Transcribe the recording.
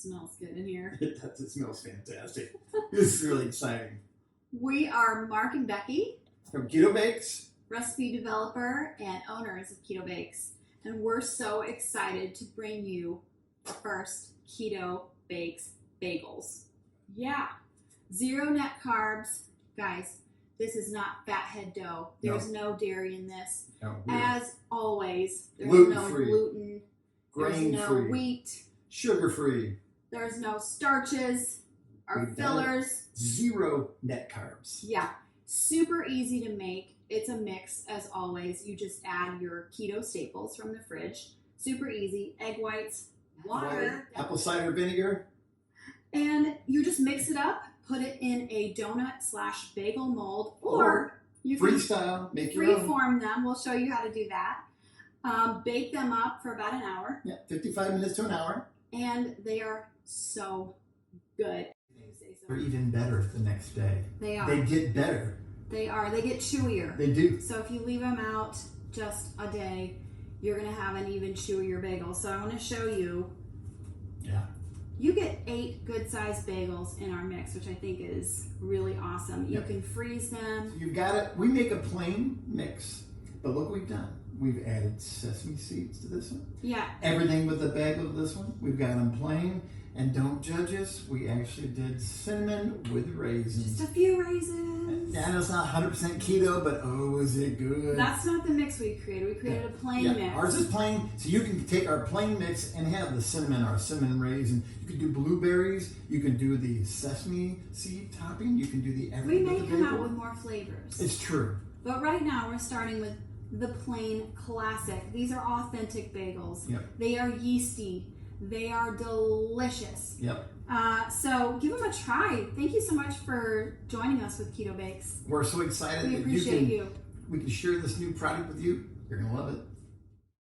smells good in here. It does. It smells fantastic. This is really exciting. We are Mark and Becky, From Keto Bakes. recipe developer and owners of Keto Bakes. And we're so excited to bring you the first Keto Bakes bagels. Yeah, 0 net carbs. Guys, this is not Fathead dough. There's no dairy in this. No, As always, there's no Gluten-free. gluten, there's no grain-free, wheat, sugar-free, there's no starches or We've done it. fillers. 0 net carbs. Yeah, super easy to make. It's a mix, as always. You just add your keto staples from the fridge. Super easy. Egg whites, water, Apple cider vinegar. and you just mix it up, put it in a donut/bagel mold, or you can Freestyle. Make your own. freeform them. We'll show you how to do that. Bake them up for about an hour, Yeah, 55 minutes to an hour. and they are so good. They're even better the next day. They are. They get better. They are. They get chewier. They do. So if you leave them out just a day, you're going to have an even chewier bagel. So I want to show you. Yeah. You get 8 good-sized bagels in our mix, which I think is really awesome. You Yep. can freeze them. You've got it. We make a plain mix, but look what we've done. We've added sesame seeds to this one. Yeah. Everything with the bagel to this one. We've got them plain. And don't judge us. We actually did cinnamon with raisins. Just a few raisins. And it's not 100% keto, but oh, is it good? That's not the mix we created. We created a plain mix. Ours is plain, so you can take our plain mix and have the cinnamon, our cinnamon raisin. You can do blueberries. You can do the sesame seed topping. You can do the We everything may with the come out bagel. with more flavors. It's true. But right now we're starting with the plain classic. These are authentic bagels. Yep. They are yeasty. They are delicious. Yep. So give them a try. Thank you so much for joining us with Keto Bakes. We're so excited We that appreciate you. we can share this new product with you. You're going to love it.